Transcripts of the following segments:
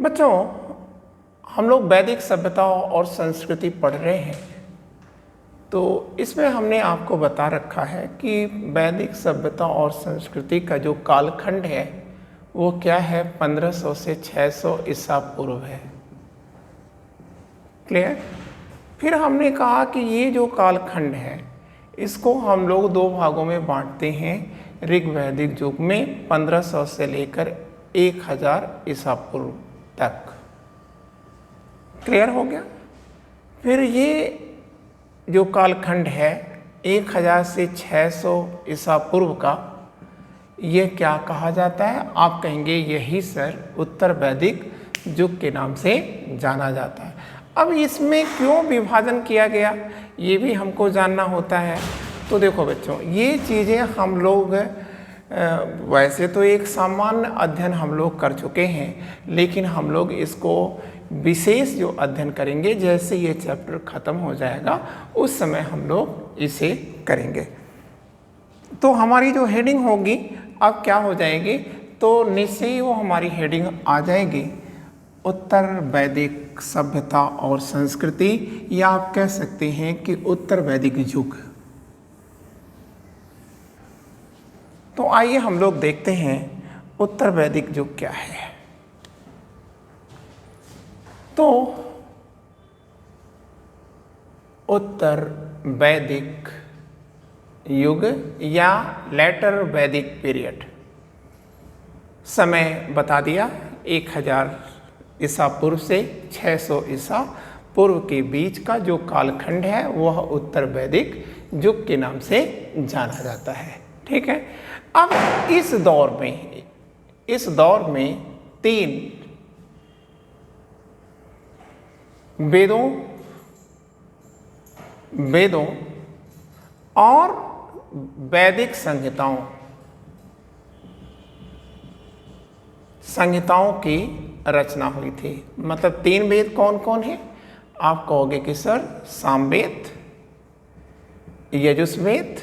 बच्चों, हम लोग वैदिक सभ्यता और संस्कृति पढ़ रहे हैं। तो इसमें हमने आपको बता रखा है कि वैदिक सभ्यता और संस्कृति का जो कालखंड है वो क्या है, 1500 से 600 ईसा पूर्व है। क्लियर। फिर हमने कहा कि ये जो कालखंड है इसको हम लोग दो भागों में बांटते हैं। ऋग्वैदिक युग में 1500 से लेकर 1000 ईसा पूर्व तक। क्लियर हो गया। फिर ये जो कालखंड है 1000 से 600 ईसा पूर्व का, ये क्या कहा जाता है? आप कहेंगे यही सर उत्तर वैदिक युग के नाम से जाना जाता है। अब इसमें क्यों विभाजन किया गया ये भी हमको जानना होता है। तो देखो बच्चों, ये चीज़ें हम लोग वैसे तो एक सामान्य अध्ययन हम लोग कर चुके हैं, लेकिन हम लोग इसको विशेष जो अध्ययन करेंगे, जैसे ये चैप्टर ख़त्म हो जाएगा उस समय हम लोग इसे करेंगे। तो हमारी जो हेडिंग होगी अब क्या हो जाएगी, तो निश्चय ही वो हमारी हेडिंग आ जाएगी उत्तर वैदिक सभ्यता और संस्कृति, या आप कह सकते हैं कि उत्तर वैदिक युग। तो आइए हम लोग देखते हैं उत्तर वैदिक युग क्या है। तो उत्तर वैदिक युग या लेटर वैदिक पीरियड, समय बता दिया 1000 ईसा पूर्व से 600 ईसा पूर्व के बीच का जो कालखंड है वह उत्तर वैदिक युग के नाम से जाना जाता है। ठीक है। अब इस दौर में 3 वेदों और वैदिक संहिताओं की रचना हुई थी। मतलब 3 वेद कौन कौन है? आप कहोगे कि सर सामवेद, यजुर्वेद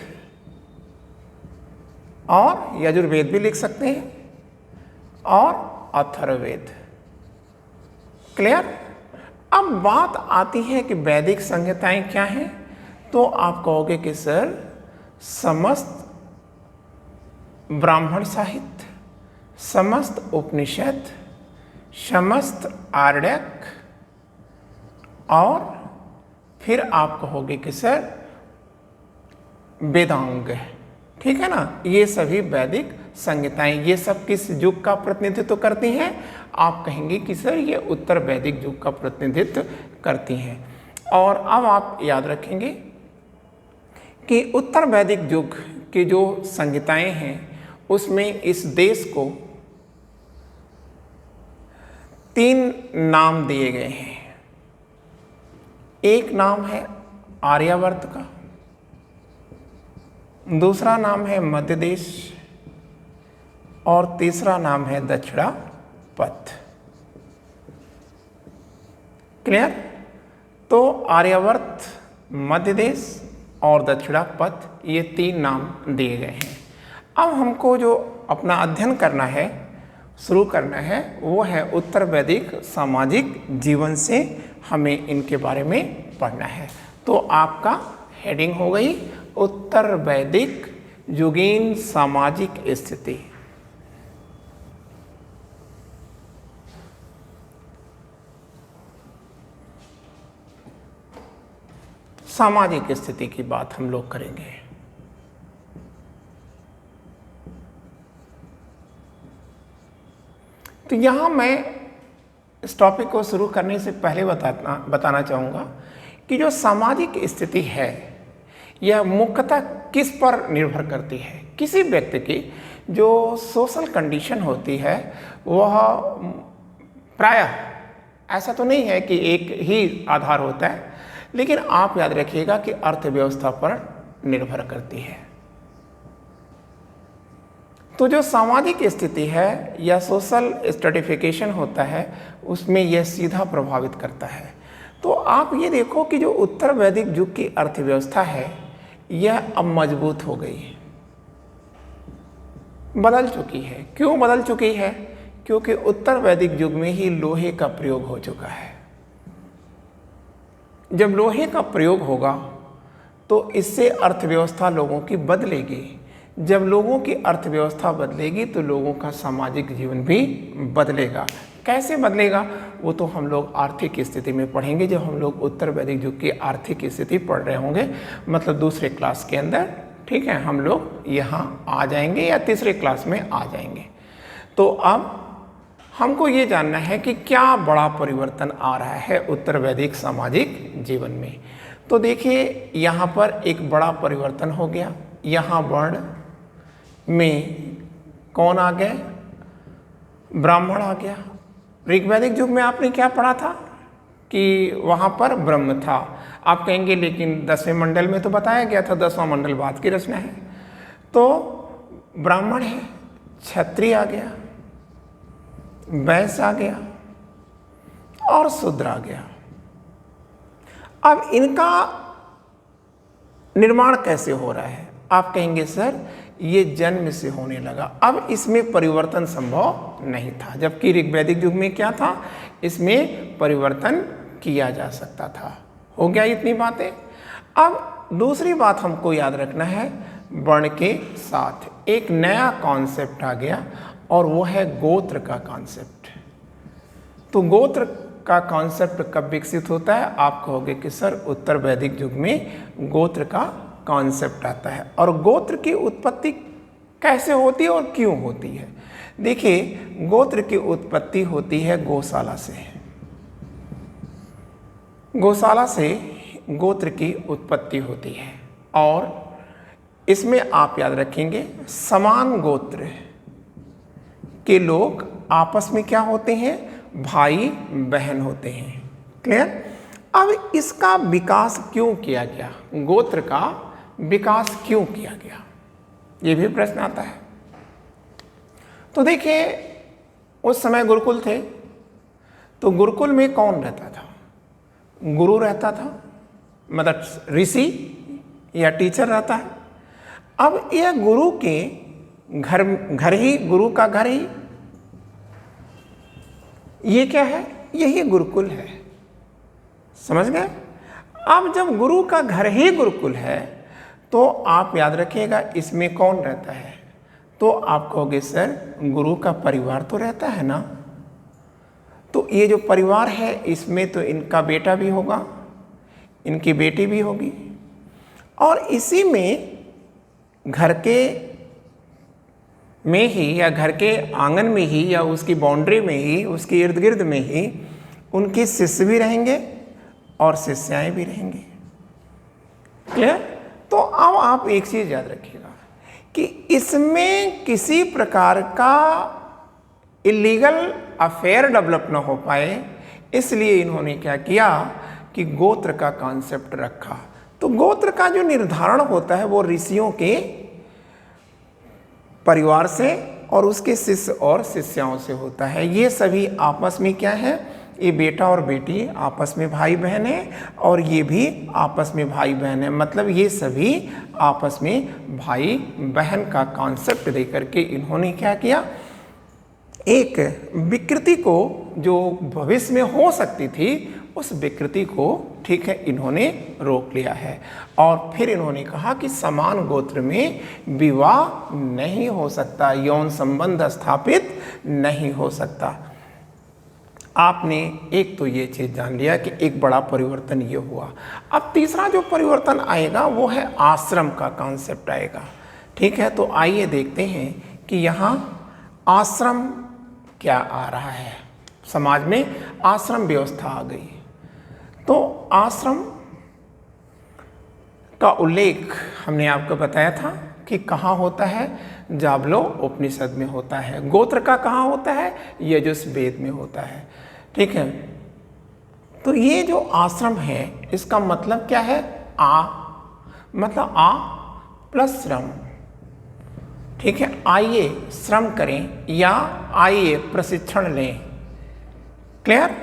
और यजुर्वेद भी लिख सकते हैं, और अथर्ववेद। क्लियर। अब बात आती है कि वैदिक संहिताएं क्या हैं, तो आप कहोगे कि सर समस्त ब्राह्मण साहित्य, समस्त उपनिषद, समस्त आर्यक, और फिर आप कहोगे कि सर वेदांग। ठीक है ना। ये सभी वैदिक संहिताएं, ये सब किस युग का प्रतिनिधित्व करती हैं? आप कहेंगे कि सर ये उत्तर वैदिक युग का प्रतिनिधित्व करती हैं। और अब आप याद रखेंगे कि उत्तर वैदिक युग की जो संहिताएं हैं उसमें इस देश को 3 नाम दिए गए हैं। एक नाम है आर्यावर्त का, दूसरा नाम है मध्य देश, और तीसरा नाम है दक्षिणापथ। क्लियर। तो आर्यावर्त, मध्य देश और दक्षिणापथ, ये 3 नाम दिए गए हैं। अब हमको जो अपना अध्ययन करना है, शुरू करना है, वो है उत्तर वैदिक सामाजिक जीवन से हमें इनके बारे में पढ़ना है। तो आपका हेडिंग हो गई उत्तर वैदिक युगीन सामाजिक स्थिति। सामाजिक स्थिति की बात हम लोग करेंगे। तो यहाँ मैं इस टॉपिक को शुरू करने से पहले बताना चाहूँगा कि जो सामाजिक स्थिति है यह मुख्यतः किस पर निर्भर करती है। किसी व्यक्ति की जो सोशल कंडीशन होती है वह प्रायः, ऐसा तो नहीं है कि एक ही आधार होता है, लेकिन आप याद रखिएगा कि अर्थव्यवस्था पर निर्भर करती है। तो जो सामाजिक स्थिति है या सोशल स्ट्रेटिफिकेशन होता है उसमें यह सीधा प्रभावित करता है। तो आप ये देखो कि जो उत्तर वैदिक युग की अर्थव्यवस्था है यह अब मजबूत हो गई है, बदल चुकी है। क्यों बदल चुकी है? क्योंकि उत्तर वैदिक युग में ही लोहे का प्रयोग हो चुका है। जब लोहे का प्रयोग होगा तो इससे अर्थव्यवस्था लोगों की बदलेगी। जब लोगों की अर्थव्यवस्था बदलेगी तो लोगों का सामाजिक जीवन भी बदलेगा। कैसे बदलेगा वो तो हम लोग आर्थिक स्थिति में पढ़ेंगे, जब हम लोग उत्तर वैदिक युग की आर्थिक स्थिति पढ़ रहे होंगे, मतलब दूसरे क्लास के अंदर। ठीक है, हम लोग यहाँ आ जाएंगे या तीसरे क्लास में आ जाएंगे। तो अब हमको ये जानना है कि क्या बड़ा परिवर्तन आ रहा है उत्तर वैदिक सामाजिक जीवन में। तो देखिए यहाँ पर एक बड़ा परिवर्तन हो गया। यहाँ वर्ण में कौन आ गए? ब्राह्मण आ गया। ऋग्वैदिक युग में आपने क्या पढ़ा था कि वहाँ पर ब्रह्म था। आप कहेंगे लेकिन 10वें मंडल में तो बताया गया था, 10वां मंडल बाद की रचना है। तो ब्राह्मण है, क्षत्रिय आ गया, वैश्य आ गया और शूद्र आ गया। अब इनका निर्माण कैसे हो रहा है? आप कहेंगे सर ये जन्म से होने लगा। अब इसमें परिवर्तन संभव नहीं था, जबकि ऋग्वैदिक युग में क्या था, इसमें परिवर्तन किया जा सकता था। हो गया इतनी बातें। अब दूसरी बात हमको याद रखना है, वर्ण के साथ एक नया कॉन्सेप्ट आ गया और वो है गोत्र का कॉन्सेप्ट। तो गोत्र का कॉन्सेप्ट कब विकसित होता है? आप कहोगे कि सर उत्तर वैदिक युग में गोत्र का कॉन्सेप्ट आता है। और गोत्र की उत्पत्ति कैसे होती है और क्यों होती है? देखिए, गोत्र की उत्पत्ति होती है गौशाला से। गौशाला से गोत्र की उत्पत्ति होती है और इसमें आप याद रखेंगे समान गोत्र के लोग आपस में क्या होते हैं? भाई बहन होते हैं। क्लियर? अब इसका विकास क्यों किया गया? गोत्र का विकास क्यों किया गया, ये भी प्रश्न आता है। तो देखिए, उस समय गुरुकुल थे, तो गुरुकुल में कौन रहता था? गुरु रहता था, मतलब ऋषि या टीचर रहता है। अब यह गुरु के घर ही, गुरु का घर ही, ये क्या है? यही गुरुकुल है। समझ गए? अब जब गुरु का घर ही गुरुकुल है तो आप याद रखिएगा इसमें कौन रहता है? तो आप कहोगे सर गुरु का परिवार तो रहता है ना। तो ये जो परिवार है इसमें तो इनका बेटा भी होगा, इनकी बेटी भी होगी, और इसी में घर के में ही या घर के आंगन में ही या उसकी बाउंड्री में ही, उसके इर्द गिर्द में ही उनके शिष्य भी रहेंगे और शिष्याएं भी रहेंगी। क्लियर? तो अब आप एक चीज याद रखिएगा कि इसमें किसी प्रकार का इलीगल अफेयर डेवलप ना हो पाए, इसलिए इन्होंने क्या किया कि गोत्र का कॉन्सेप्ट रखा। तो गोत्र का जो निर्धारण होता है वो ऋषियों के परिवार से और उसके शिष्य और शिष्याओं से होता है। ये सभी आपस में क्या है? ये बेटा और बेटी आपस में भाई बहन है और ये भी आपस में भाई बहन है। मतलब ये सभी आपस में भाई बहन का कॉन्सेप्ट देकर के इन्होंने क्या किया? एक विकृति को जो भविष्य में हो सकती थी उस विकृति को, ठीक है, इन्होंने रोक लिया है। और फिर इन्होंने कहा कि समान गोत्र में विवाह नहीं हो सकता, यौन संबंध स्थापित नहीं हो सकता। आपने एक तो ये चीज जान लिया कि एक बड़ा परिवर्तन ये हुआ। अब तीसरा जो परिवर्तन आएगा वो है आश्रम का कॉन्सेप्ट आएगा। ठीक है, तो आइए देखते हैं कि यहाँ आश्रम क्या आ रहा है। समाज में आश्रम व्यवस्था आ गई। तो आश्रम का उल्लेख हमने आपको बताया था कि कहाँ होता है? जाबलो उपनिषद में होता है। गोत्र का कहाँ होता है? यजुर्वेद में होता है। ठीक है, तो ये जो आश्रम है इसका मतलब क्या है? आ मतलब आ प्लस श्रम। ठीक है, आइए श्रम करें या आइए प्रशिक्षण लें। क्लियर?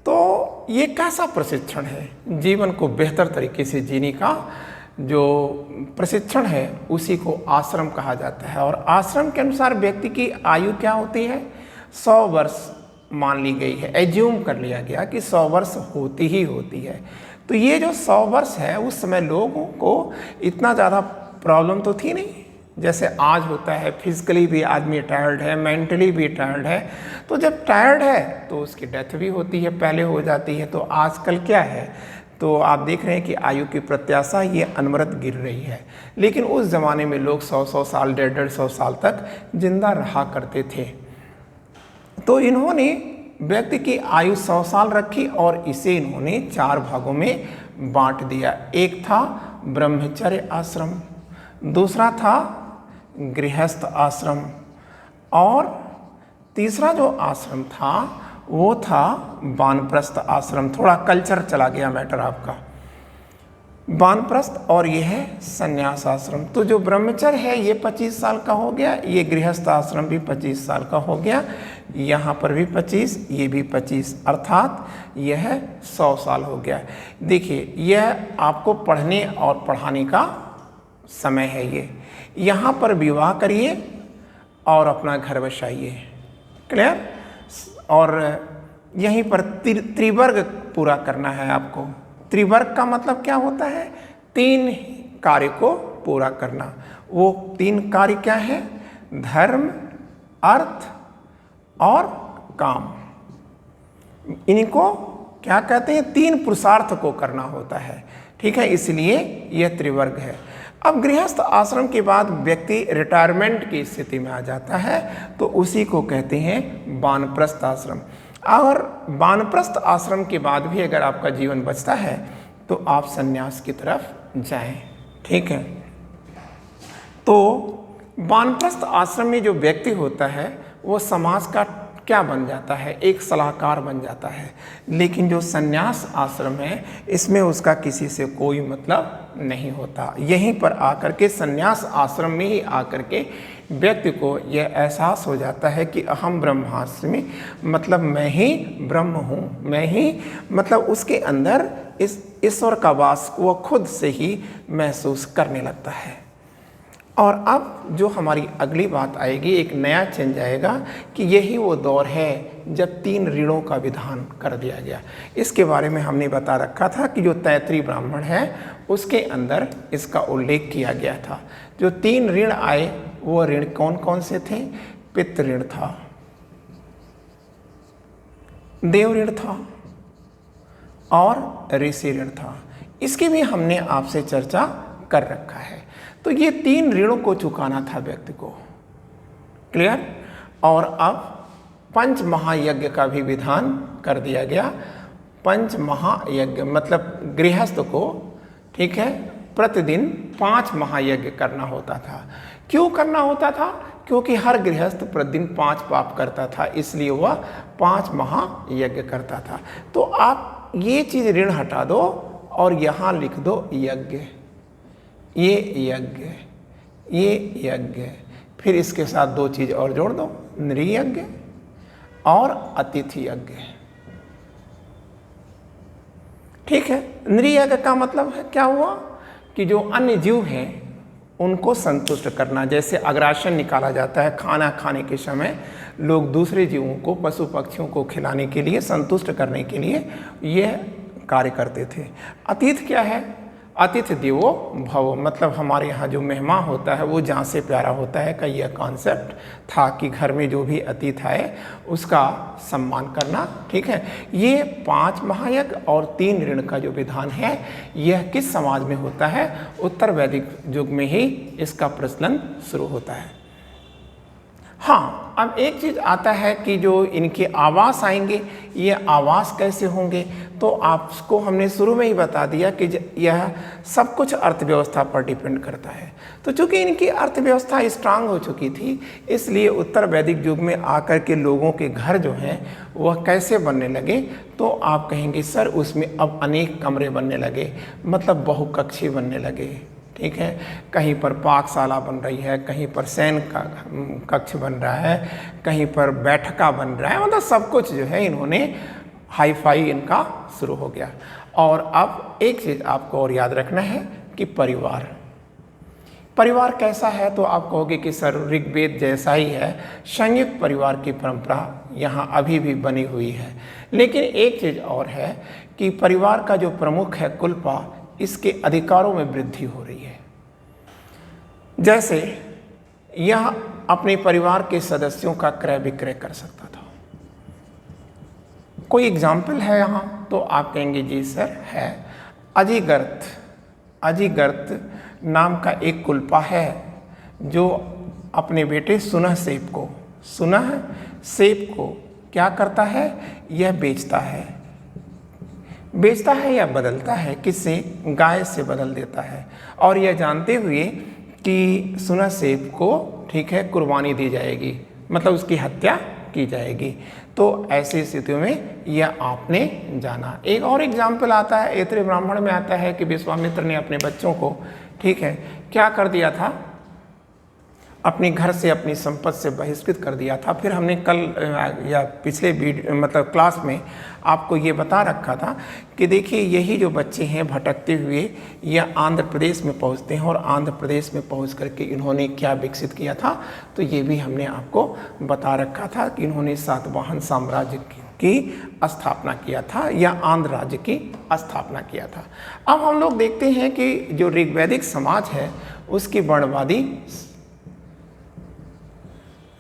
तो ये कैसा प्रशिक्षण है? जीवन को बेहतर तरीके से जीने का जो प्रशिक्षण है उसी को आश्रम कहा जाता है। और आश्रम के अनुसार व्यक्ति की आयु क्या होती है? 100 वर्ष मान ली गई है, एज्यूम कर लिया गया कि 100 वर्ष होती ही होती है। तो ये जो 100 वर्ष है उस समय लोगों को इतना ज़्यादा प्रॉब्लम तो थी नहीं जैसे आज होता है। फिजिकली भी आदमी टायर्ड है, मेंटली भी टायर्ड है, तो जब टायर्ड है तो उसकी डेथ भी होती है, पहले हो जाती है। तो आजकल क्या है, तो आप देख रहे हैं कि आयु की प्रत्याशा ये अनवरत गिर रही है। लेकिन उस ज़माने में लोग 100-100 साल, 150-150 साल तक जिंदा रहा करते थे। तो इन्होंने व्यक्ति की आयु 100 साल रखी और इसे इन्होंने 4 भागों में बांट दिया। एक था ब्रह्मचर्य आश्रम, दूसरा था गृहस्थ आश्रम, और तीसरा जो आश्रम था वो था वानप्रस्थ आश्रम। थोड़ा कल्चर चला गया मैटर आपका। वानप्रस्थ और ये है संन्यास आश्रम। तो जो ब्रह्मचर्य है ये 25 साल का हो गया, ये गृहस्थ आश्रम भी 25 साल का हो गया, यहाँ पर भी 25, ये भी 25, अर्थात यह 100 साल हो गया। देखिए यह आपको पढ़ने और पढ़ाने का समय है। ये यहाँ पर विवाह करिए और अपना घर बसाइए, क्लियर। और यहीं पर त्रिवर्ग पूरा करना है आपको। त्रिवर्ग का मतलब क्या होता है, 3 कार्य को पूरा करना। वो 3 कार्य क्या है, धर्म, अर्थ और काम। इनको क्या कहते हैं, 3 पुरुषार्थ को करना होता है, ठीक है, इसलिए यह त्रिवर्ग है। अब गृहस्थ आश्रम के बाद व्यक्ति रिटायरमेंट की स्थिति में आ जाता है, तो उसी को कहते हैं वानप्रस्थ आश्रम। और वानप्रस्थ आश्रम के बाद भी अगर आपका जीवन बचता है तो आप संन्यास की तरफ जाएं, ठीक है। तो वानप्रस्थ आश्रम में जो व्यक्ति होता है वो समाज का क्या बन जाता है, एक सलाहकार बन जाता है। लेकिन जो संन्यास आश्रम है इसमें उसका किसी से कोई मतलब नहीं होता। यहीं पर आकर के, संन्यास आश्रम में ही आकर के व्यक्ति को यह एहसास हो जाता है कि अहम ब्रह्मास्मि, मतलब मैं ही ब्रह्म हूँ, मैं ही, मतलब उसके अंदर इस ईश्वर का वास वो खुद से ही महसूस करने लगता है। और अब जो हमारी अगली बात आएगी, एक नया चेंज आएगा कि यही वो दौर है जब 3 ऋणों का विधान कर दिया गया। इसके बारे में हमने बता रखा था कि जो तैतृय ब्राह्मण है उसके अंदर इसका उल्लेख किया गया था। जो 3 ऋण आए वो ऋण कौन कौन से थे, पितृ ऋण था, देव ऋण था और ऋषि ऋण था। इसकी भी हमने आपसे चर्चा कर रखा है। तो ये 3 ऋणों को चुकाना था व्यक्ति को, क्लियर। और अब 5 महायज्ञ का भी विधान कर दिया गया। 5 महायज्ञ मतलब गृहस्थ को, ठीक है, प्रतिदिन 5 महायज्ञ करना होता था। क्यों करना होता था, क्योंकि हर गृहस्थ प्रतिदिन 5 पाप करता था, इसलिए वह 5 महायज्ञ करता था। तो आप ये चीज़ ऋण हटा दो और यहाँ लिख दो यज्ञ, ये यज्ञ, ये यज्ञ, फिर इसके साथ 2 चीज़ और जोड़ दो, नृयज्ञ और अतिथि यज्ञ, ठीक है। नृयज्ञ का मतलब है क्या हुआ कि जो अन्य जीव हैं उनको संतुष्ट करना। जैसे अग्रासन निकाला जाता है, खाना खाने के समय लोग दूसरे जीवों को, पशु पक्षियों को खिलाने के लिए, संतुष्ट करने के लिए यह कार्य करते थे। अतिथि क्या है, अतिथि देवो भव, मतलब हमारे यहाँ जो मेहमान होता है वो जहाँ से प्यारा होता है का यह कॉन्सेप्ट था कि घर में जो भी अतिथि आए उसका सम्मान करना, ठीक है। ये 5 महायज्ञ और 3 ऋण का जो विधान है यह किस समाज में होता है, उत्तर वैदिक युग में ही इसका प्रचलन शुरू होता है। हाँ, अब एक चीज़ आता है कि जो इनके आवास आएंगे, ये आवास कैसे होंगे, तो आपको हमने शुरू में ही बता दिया कि यह सब कुछ अर्थव्यवस्था पर डिपेंड करता है। तो चूंकि इनकी अर्थव्यवस्था स्ट्रांग हो चुकी थी, इसलिए उत्तर वैदिक युग में आकर के लोगों के घर जो हैं वह कैसे बनने लगे, तो आप कहेंगे सर उसमें अब अनेक कमरे बनने लगे, मतलब बहुकक्षी बनने लगे, ठीक है। कहीं पर पाकशाला बन रही है, कहीं पर शयन का कक्ष बन रहा है, कहीं पर बैठका बन रहा है, मतलब सब कुछ जो है इन्होंने हाई फाई इनका शुरू हो गया। और अब एक चीज़ आपको और याद रखना है कि परिवार, परिवार कैसा है तो आप कहोगे कि सर ऋग्वेद जैसा ही है, संयुक्त परिवार की परंपरा यहाँ अभी भी बनी हुई है। लेकिन एक चीज़ और है कि परिवार का जो प्रमुख है कुलपा, इसके अधिकारों में वृद्धि हो रही है। जैसे यह अपने परिवार के सदस्यों का क्रय विक्रय कर सकता था। कोई एग्जाम्पल है यहाँ तो आप कहेंगे जी सर है। अजिगर्त नाम का एक कुलपा है जो अपने बेटे सुनह सेब को क्या करता है, यह बेचता है या बदलता है, किससे, गाय से बदल देता है, और यह जानते हुए कि सुनह सेब को ठीक है कुर्बानी दी जाएगी, मतलब उसकी हत्या की जाएगी। तो ऐसी स्थितियों में यह आपने जाना। एक और एग्जाम्पल आता है, ऐतरेय ब्राह्मण में आता है कि विश्वामित्र ने अपने बच्चों को ठीक है क्या कर दिया था, अपने घर से अपनी संपत्ति से बहिष्कृत कर दिया था। फिर हमने कल या पिछले क्लास में आपको ये बता रखा था कि देखिए यही जो बच्चे हैं भटकते हुए यह आंध्र प्रदेश में पहुंचते हैं, और आंध्र प्रदेश में पहुंच करके इन्होंने क्या विकसित किया था, तो ये भी हमने आपको बता रखा था कि इन्होंने सातवाहन साम्राज्य की स्थापना किया था या आंध्र राज्य की स्थापना किया था। अब हम लोग देखते हैं कि जो ऋग्वैदिक समाज है उसकी वर्णवादी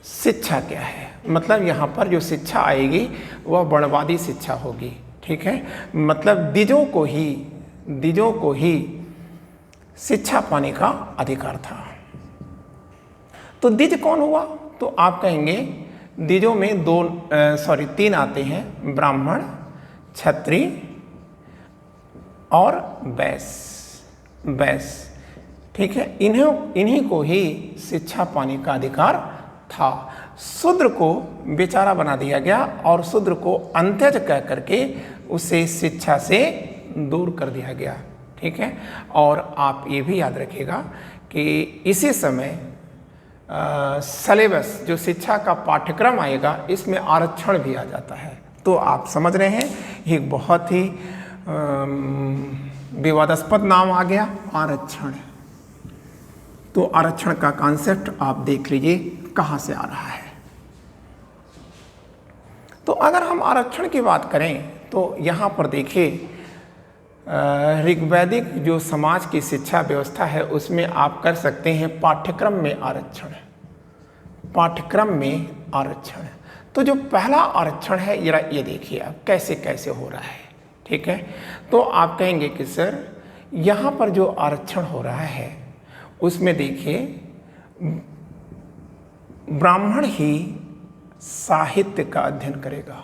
शिक्षा क्या है, मतलब यहाँ पर जो शिक्षा आएगी वह वर्णवादी शिक्षा होगी। ठीक है, मतलब द्विजों को ही शिक्षा पाने का अधिकार था। तो द्विज कौन हुआ, तो आप कहेंगे द्विजों में तीन आते हैं, ब्राह्मण, क्षत्रिय और वैश्य। ठीक है, इन्हीं को ही शिक्षा पाने का अधिकार था। शूद्र को बेचारा बना दिया गया और शूद्र को अंत्यज कह करके उसे शिक्षा से दूर कर दिया गया। ठीक है, और आप ये भी याद रखिएगा कि इसी समय सिलेबस जो शिक्षा का पाठ्यक्रम आएगा इसमें आरक्षण भी आ जाता है। तो आप समझ रहे हैं ये बहुत ही विवादास्पद नाम आ गया, आरक्षण। तो आरक्षण का कॉन्सेप्ट आप देख लीजिए कहाँ से आ रहा है। तो अगर हम आरक्षण की बात करें तो यहाँ पर देखिए ऋग्वैदिक जो समाज की शिक्षा व्यवस्था है उसमें आप कर सकते हैं पाठ्यक्रम में आरक्षण। तो जो पहला आरक्षण है जरा ये देखिए आप कैसे कैसे हो रहा है। ठीक है, तो आप कहेंगे कि सर यहाँ पर जो आरक्षण हो रहा है उसमें देखिए ब्राह्मण ही साहित्य का अध्ययन करेगा,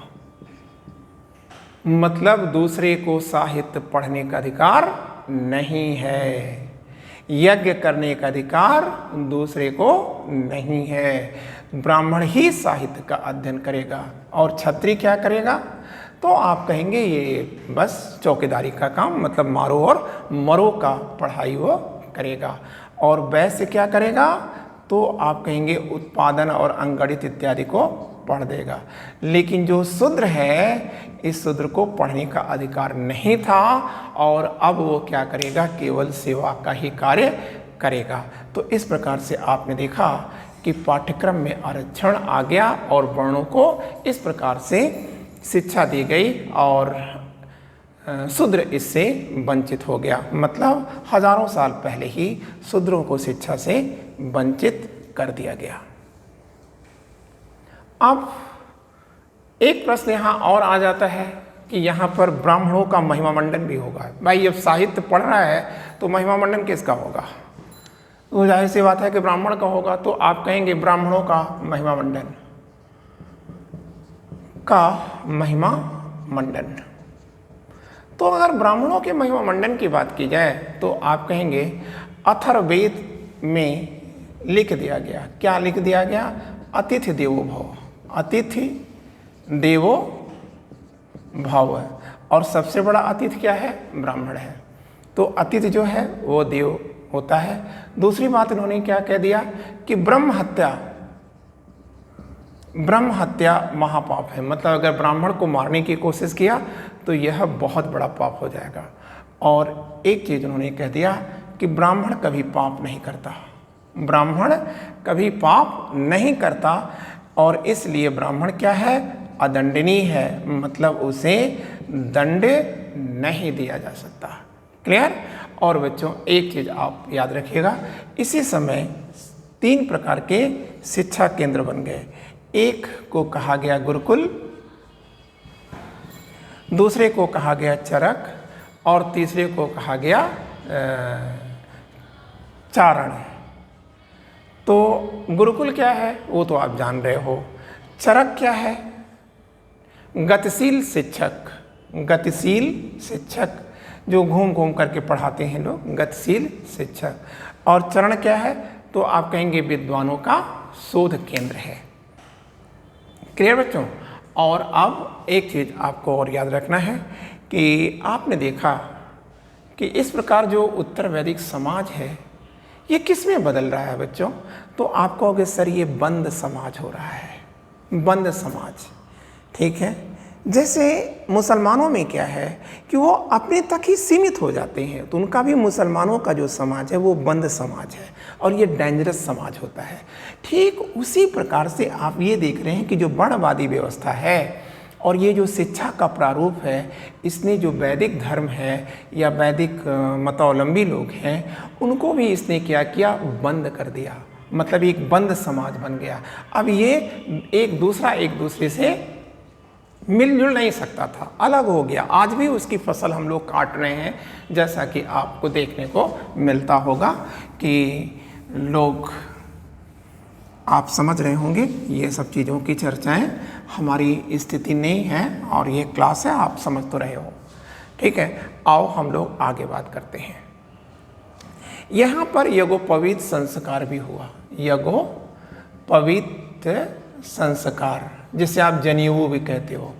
मतलब दूसरे को साहित्य पढ़ने का अधिकार नहीं है, यज्ञ करने का अधिकार दूसरे को नहीं है। ब्राह्मण ही साहित्य का अध्ययन करेगा और क्षत्रिय क्या करेगा, तो आप कहेंगे ये बस चौकीदारी का काम, मतलब मारो और मरो का पढ़ाई वो करेगा। और वैश्य क्या करेगा, तो आप कहेंगे उत्पादन और अंगणित इत्यादि को पढ़ देगा। लेकिन जो शूद्र है इस शूद्र को पढ़ने का अधिकार नहीं था और अब वो क्या करेगा, केवल सेवा का ही कार्य करेगा। तो इस प्रकार से आपने देखा कि पाठ्यक्रम में आरक्षण आ गया और वर्णों को इस प्रकार से शिक्षा दी गई और शूद्र इससे वंचित हो गया। मतलब हजारों साल पहले ही शूद्रों को शिक्षा से वंचित कर दिया गया। अब एक प्रश्न यहाँ और आ जाता है कि यहाँ पर ब्राह्मणों का महिमा मंडन भी होगा। भाई जब साहित्य पढ़ रहा है तो महिमा मंडन किसका होगा, तो जाहिर सी बात है कि ब्राह्मण का होगा। तो आप कहेंगे ब्राह्मणों का महिमा मंडन। तो अगर ब्राह्मणों के महिमा मंडन की बात की जाए तो आप कहेंगे अथर्ववेद में लिख दिया गया, क्या लिख दिया गया, अतिथि देवो भव, अतिथि देवो भव। और सबसे बड़ा अतिथि क्या है, ब्राह्मण है। तो अतिथि जो है वो देव होता है। दूसरी बात इन्होंने क्या कह दिया कि ब्रह्म हत्या महापाप है, मतलब अगर ब्राह्मण को मारने की कोशिश किया तो यह बहुत बड़ा पाप हो जाएगा। और एक चीज उन्होंने कह दिया कि ब्राह्मण कभी पाप नहीं करता, ब्राह्मण कभी पाप नहीं करता और इसलिए ब्राह्मण क्या है, अदंडनीय है, मतलब उसे दंड नहीं दिया जा सकता। क्लियर। और बच्चों एक चीज आप याद रखिएगा, इसी समय 3 प्रकार के शिक्षा केंद्र बन गए। एक को कहा गया गुरुकुल, दूसरे को कहा गया चरक और तीसरे को कहा गया चारण। तो गुरुकुल क्या है वो तो आप जान रहे हो। चरक क्या है, गतिशील शिक्षक, गतिशील शिक्षक जो घूम घूम करके पढ़ाते हैं लोग, गतिशील शिक्षक। और चरण क्या है, तो आप कहेंगे विद्वानों का शोध केंद्र है। क्लियर बच्चों। और अब एक चीज़ आपको और याद रखना है कि आपने देखा कि इस प्रकार जो उत्तर वैदिक समाज है ये किस में बदल रहा है बच्चों, तो आप कहोगे सर ये बंद समाज हो रहा है, बंद समाज। ठीक है। जैसे मुसलमानों में क्या है कि वो अपने तक ही सीमित हो जाते हैं, तो उनका भी मुसलमानों का जो समाज है वो बंद समाज है और ये डेंजरस समाज होता है। ठीक उसी प्रकार से आप ये देख रहे हैं कि जो वर्णवादी व्यवस्था है और ये जो शिक्षा का प्रारूप है, इसने जो वैदिक धर्म है या वैदिक मतावलंबी लोग हैं उनको भी इसने क्या किया, बंद कर दिया। मतलब एक बंद समाज बन गया। अब ये एक दूसरे से मिलजुल नहीं सकता था, अलग हो गया। आज भी उसकी फसल हम लोग काट रहे हैं, जैसा कि आपको देखने को मिलता होगा कि लोग, आप समझ रहे होंगे ये सब चीज़ों की चर्चाएं हमारी स्थिति नहीं है और ये क्लास है, आप समझ तो रहे हो। ठीक है। आओ हम लोग आगे बात करते हैं। यहाँ पर यज्ञोपवीत संस्कार भी हुआ, यज्ञोपवीत संस्कार जिसे आप जनेऊ भी कहते हो,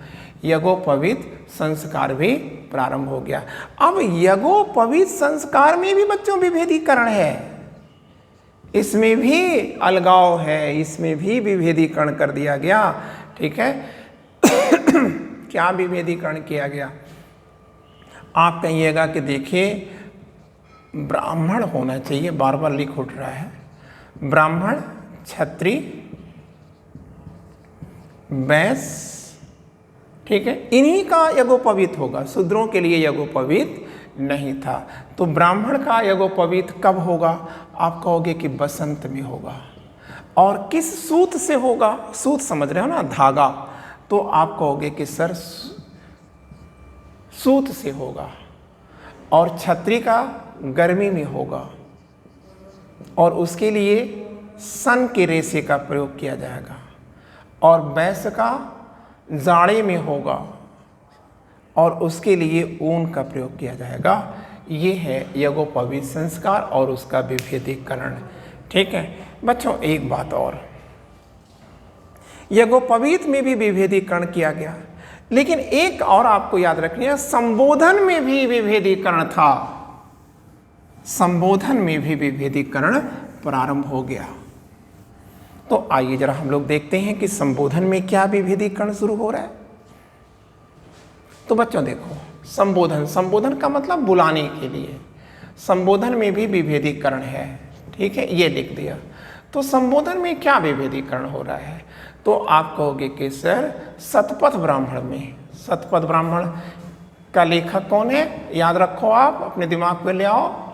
यज्ञोपवीत संस्कार भी प्रारंभ हो गया। अब यज्ञोपवीत संस्कार में भी बच्चों विभेदीकरण है, इसमें भी अलगाव है, इसमें भी विभेदीकरण कर दिया गया। ठीक है। क्या विभेदीकरण किया गया, आप कहिएगा कि देखिए ब्राह्मण होना चाहिए, बार बार लिख उठ रहा है, ब्राह्मण, क्षत्रिय, वैश्य, ठीक है, इन्हीं का यज्ञोपवीत होगा, शूद्रों के लिए यज्ञोपवीत नहीं था। तो ब्राह्मण का यज्ञोपवीत कब होगा, आप कहोगे कि बसंत में होगा। और किस सूत से होगा, सूत समझ रहे हो ना, धागा, तो आप कहोगे कि सर सूत से होगा। और क्षत्रिय का गर्मी में होगा और उसके लिए सन के रेशे का प्रयोग किया जाएगा। और वैश्य का जाड़े में होगा और उसके लिए ऊन का प्रयोग किया जाएगा। ये है यज्ञोपवीत संस्कार और उसका विभेदीकरण। ठीक है बच्चों, एक बात और, यज्ञोपवीत में भी विभेदीकरण किया गया, लेकिन एक और आपको याद रखनी है, संबोधन में भी विभेदीकरण था, संबोधन में भी विभेदीकरण प्रारंभ हो गया। तो आइए जरा हम लोग देखते हैं कि संबोधन में क्या विभेदीकरण शुरू हो रहा है। तो बच्चों देखो, संबोधन, संबोधन का मतलब बुलाने के लिए, संबोधन में भी विभेदीकरण है। ठीक है, ये लिख दिया। तो संबोधन में क्या विभेदीकरण हो रहा है, तो आप कहोगे कि सर शतपथ ब्राह्मण में, शतपथ ब्राह्मण का लेखक कौन है, याद रखो, आप अपने दिमाग पे ले आओ।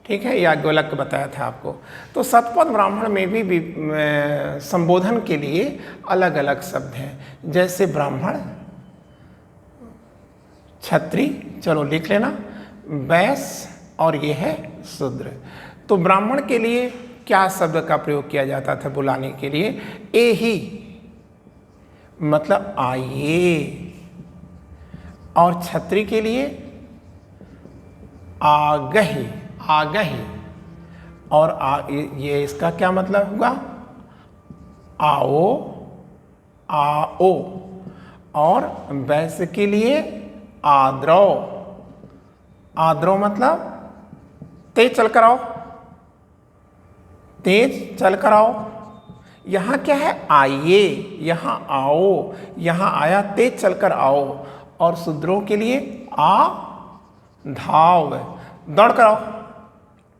ठीक है, याज्ञवल्क्य बताया था आपको। तो शतपथ ब्राह्मण में भी संबोधन के लिए अलग अलग शब्द हैं, जैसे ब्राह्मण, क्षत्रिय, चलो लिख लेना, वैश्य और ये है शूद्र। तो ब्राह्मण के लिए क्या शब्द का प्रयोग किया जाता था बुलाने के लिए, ए ही, मतलब आइए। और क्षत्रिय के लिए आगहि, आगहि। और ये इसका क्या मतलब होगा, आओ, आओ। और वैश्य के लिए आद्रव, आद्रव मतलब तेज चल कर आओ, तेज चल कर आओ। यहाँ क्या है, आइए, यहाँ आओ, यहाँ आया, तेज चलकर आओ। और शूद्रों के लिए आ धाव, दौड़ कर आओ।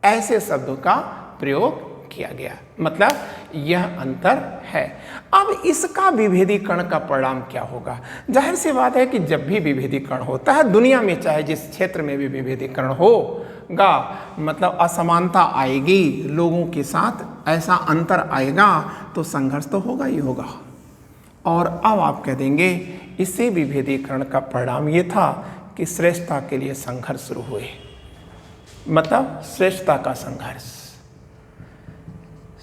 ऐसे शब्दों का प्रयोग किया गया, मतलब यह अंतर है। अब इसका विभेदीकरण का परिणाम क्या होगा? जाहिर सी बात है कि जब भी विभेदीकरण होता है दुनिया में, चाहे जिस क्षेत्र में भी विभेदीकरण होगा, मतलब असमानता आएगी, लोगों के साथ ऐसा अंतर आएगा, तो संघर्ष तो होगा ही होगा। और अब आप कह देंगे इसी विभेदीकरण का परिणाम ये था कि श्रेष्ठता के लिए संघर्ष शुरू हुए, मतलब श्रेष्ठता का संघर्ष।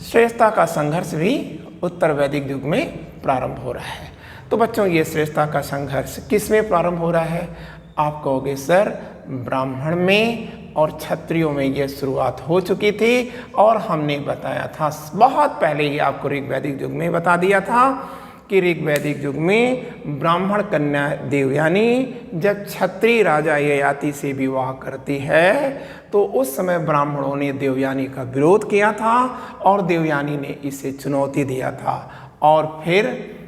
श्रेष्ठता का संघर्ष भी उत्तर वैदिक युग में प्रारंभ हो रहा है। तो बच्चों, ये श्रेष्ठता का संघर्ष किस में प्रारंभ हो रहा है? आप कहोगे सर ब्राह्मण में और क्षत्रियों में ये शुरुआत हो चुकी थी, और हमने बताया था बहुत पहले ही, आपको ऋग्वैदिक युग में बता दिया था कि ऋग्वैदिक युग में ब्राह्मण कन्या देवयानी जब क्षत्रिय राजा ययाति से विवाह करती है, तो उस समय ब्राह्मणों ने देवयानी का विरोध किया था और देवयानी ने इसे चुनौती दिया था, और फिर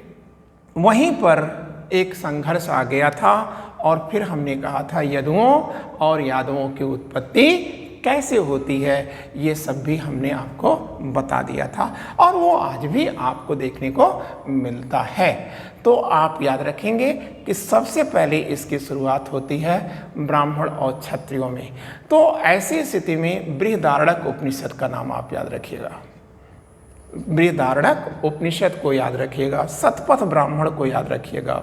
वहीं पर एक संघर्ष आ गया था। और फिर हमने कहा था यदुओं और यादवों की उत्पत्ति कैसे होती है, ये सब भी हमने आपको बता दिया था, और वो आज भी आपको देखने को मिलता है। तो आप याद रखेंगे कि सबसे पहले इसकी शुरुआत होती है ब्राह्मण और क्षत्रियों में। तो ऐसी स्थिति में बृहदारण्यक उपनिषद का नाम आप याद रखिएगा, बृहदारण्यक उपनिषद को याद रखिएगा, शतपथ ब्राह्मण को याद रखिएगा,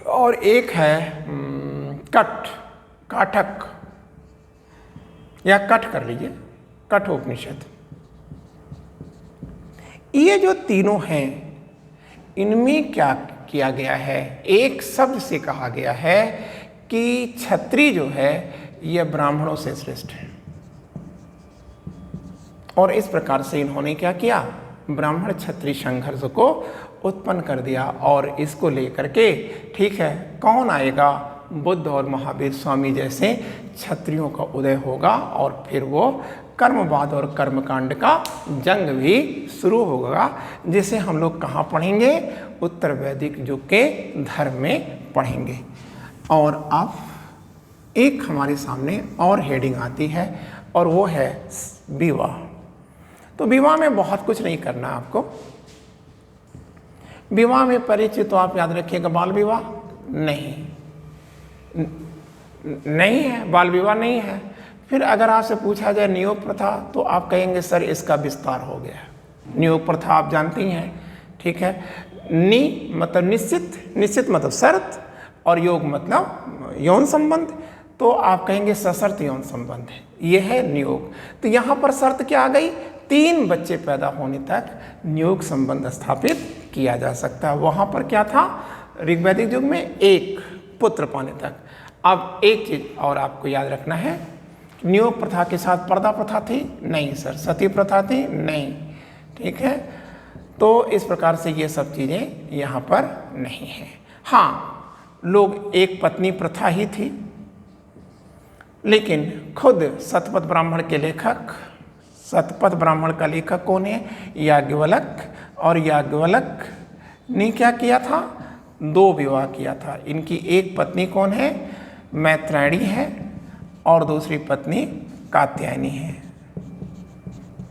और एक है काठक या कठ कर लीजिए, कठ उपनिषद। ये जो तीनों हैं, इनमें क्या किया गया है? एक शब्द से कहा गया है कि क्षत्रिय जो है यह ब्राह्मणों से श्रेष्ठ है, और इस प्रकार से इन्होंने क्या किया? ब्राह्मण क्षत्रिय संघर्ष को उत्पन्न कर दिया, और इसको लेकर के ठीक है कौन आएगा? बुद्ध और महावीर स्वामी जैसे क्षत्रियों का उदय होगा, और फिर वो कर्मवाद और कर्मकांड का जंग भी शुरू होगा, जिसे हम लोग कहाँ पढ़ेंगे? उत्तर वैदिक युग के धर्म में पढ़ेंगे। और अब एक हमारे सामने और हेडिंग आती है, और वो है विवाह। तो विवाह में बहुत कुछ नहीं करना आपको। विवाह में परिचित तो आप याद रखिएगा, बाल विवाह नहीं है, बाल विवाह नहीं है। फिर अगर आपसे पूछा जाए नियोग प्रथा, तो आप कहेंगे सर इसका विस्तार हो गया। नियोग प्रथा आप जानती हैं, ठीक है। नि मतलब निश्चित, निश्चित मतलब शर्त, और योग मतलब यौन संबंध, तो आप कहेंगे सशर्त यौन संबंध है, यह है नियोग। तो यहाँ पर शर्त क्या आ गई? 3 बच्चे पैदा होने तक नियोग संबंध स्थापित किया जा सकता है। वहाँ पर क्या था ऋग्वैदिक युग में? 1 पुत्र पाने तक। अब एक चीज और आपको याद रखना है, नियोग प्रथा के साथ पर्दा प्रथा थी? नहीं सर। सती प्रथा थी? नहीं, ठीक है। तो इस प्रकार से ये सब चीज़ें यहाँ पर नहीं है। हाँ, लोग एक पत्नी प्रथा ही थी, लेकिन खुद शतपथ ब्राह्मण के लेखक, शतपथ ब्राह्मण का लेखक कौन है? याज्ञवल्क। और याज्ञवल्क ने क्या किया था? 2 विवाह किया था। इनकी एक पत्नी कौन है? मैत्रेयणी है, और दूसरी पत्नी कात्यायनी है।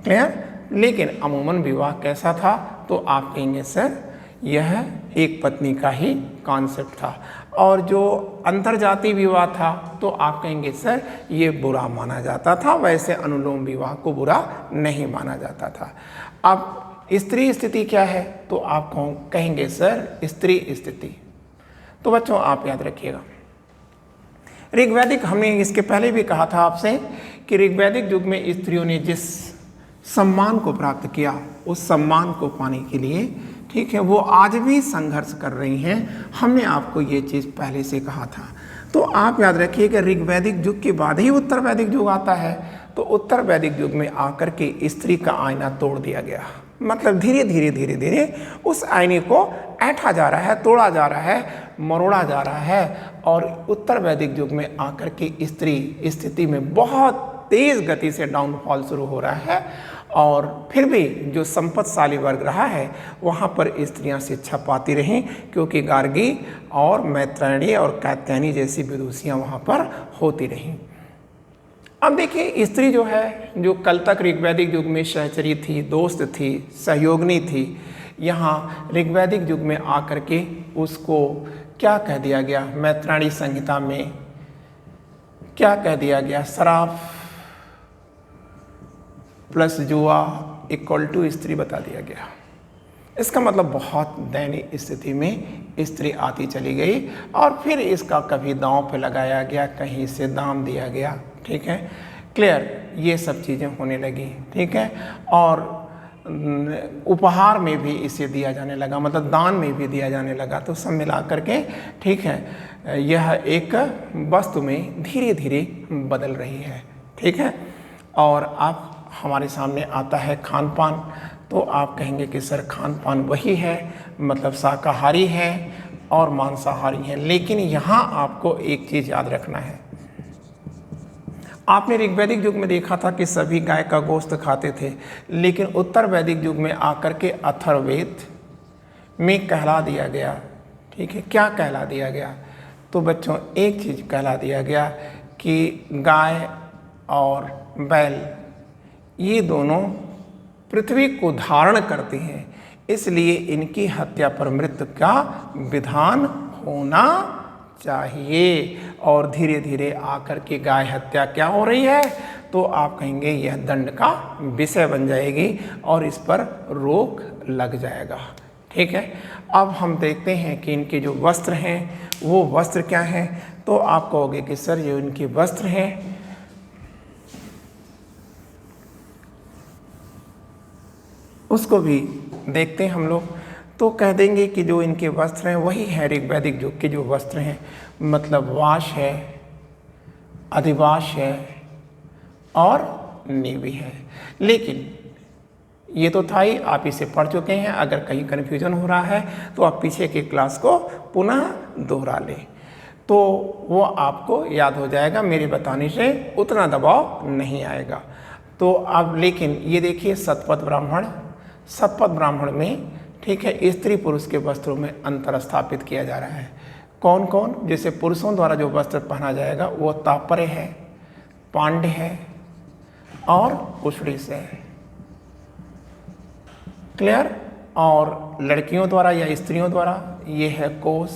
क्लियर? लेकिन अमूमन विवाह कैसा था? तो आप कहेंगे सर यह एक पत्नी का ही कॉन्सेप्ट था। और जो अंतरजातीय विवाह था, तो आप कहेंगे सर ये बुरा माना जाता था। वैसे अनुलोम विवाह को बुरा नहीं माना जाता था। अब स्त्री स्थिति क्या है? तो आप कहेंगे सर स्त्री स्थिति। तो बच्चों आप याद रखिएगा, ऋग्वैदिक, हमने इसके पहले भी कहा था आपसे कि ऋग्वैदिक युग में स्त्रियों ने जिस सम्मान को प्राप्त किया, उस सम्मान को पाने के लिए, ठीक है, वो आज भी संघर्ष कर रही हैं। हमने आपको ये चीज़ पहले से कहा था। तो आप याद रखिए कि ऋग्वैदिक युग के बाद ही उत्तर वैदिक युग आता है। तो उत्तर वैदिक युग में आकर के स्त्री का आईना तोड़ दिया गया, मतलब धीरे धीरे धीरे धीरे उस आईने को ऐंठा जा रहा है, तोड़ा जा रहा है, मरोड़ा जा रहा है। और उत्तर वैदिक युग में आकर के स्त्री स्थिति में बहुत तेज़ गति से डाउनफॉल शुरू हो रहा है। और फिर भी जो संपत्तिशाली वर्ग रहा है, वहाँ पर स्त्रियाँ शिक्षा पाती रहीं, क्योंकि गार्गी और मैत्रेयणी और कात्यायनी जैसी विदुषियाँ वहाँ पर होती रहीं। अब देखिए स्त्री जो है, जो कल तक ऋग्वैदिक युग में सहचरी थी, दोस्त थी, सहयोगिनी थी, यहाँ ऋग्वैदिक युग में आकर के उसको क्या कह दिया गया, मैत्राणी संहिता में क्या कह दिया गया, शराब प्लस जुआ इक्वल टू स्त्री बता दिया गया। इसका मतलब बहुत दयनीय स्थिति में स्त्री आती चली गई और फिर इसका कभी दांव पे लगाया गया, कहीं से दाम दिया गया। ठीक है, क्लियर, ये सब चीज़ें होने लगी। ठीक है, और उपहार में भी इसे दिया जाने लगा, मतलब दान में भी दिया जाने लगा। तो सब मिला करके ठीक है, यह एक वस्तु में धीरे धीरे बदल रही है। ठीक है, और अब हमारे सामने आता है खान पान। तो आप कहेंगे कि सर खान पान वही है, मतलब शाकाहारी है और मांसाहारी है। लेकिन यहाँ आपको एक चीज़ याद रखना है, आपने ऋग्वैदिक युग में देखा था कि सभी गाय का गोश्त खाते थे, लेकिन उत्तर वैदिक युग में आकर के अथर्ववेद में कहला दिया गया। ठीक है, क्या कहला दिया गया? तो बच्चों एक चीज़ कहला दिया गया कि गाय और बैल ये दोनों पृथ्वी को धारण करते हैं, इसलिए इनकी हत्या पर मृत्यु का विधान होना चाहिए। और धीरे धीरे आकर के गाय हत्या क्या हो रही है, तो आप कहेंगे यह दंड का विषय बन जाएगी और इस पर रोक लग जाएगा। ठीक है, अब हम देखते हैं कि इनके जो वस्त्र हैं वो वस्त्र क्या हैं। तो आप कहोगे कि सर ये इनके वस्त्र हैं, उसको भी देखते हैं हम लोग। तो कह देंगे कि जो इनके वस्त्र हैं वही है ऋग्वैदिक युग के जो वस्त्र हैं, मतलब वाश है, अधिवास है और नीवी है। लेकिन ये तो था ही, आप इसे पढ़ चुके हैं। अगर कहीं कन्फ्यूजन हो रहा है तो आप पीछे की क्लास को पुनः दोहरा लें, तो वो आपको याद हो जाएगा, मेरे बताने से उतना दबाव नहीं आएगा। तो अब लेकिन ये देखिए शतपथ ब्राह्मण, शतपथ ब्राह्मण में ठीक है स्त्री पुरुष के वस्त्रों में अंतर स्थापित किया जा रहा है। कौन कौन? जैसे पुरुषों द्वारा जो वस्त्र पहना जाएगा वो तापरे है, पांड्य है और उषडीस है। क्लियर? और लड़कियों द्वारा या स्त्रियों द्वारा ये है कोस,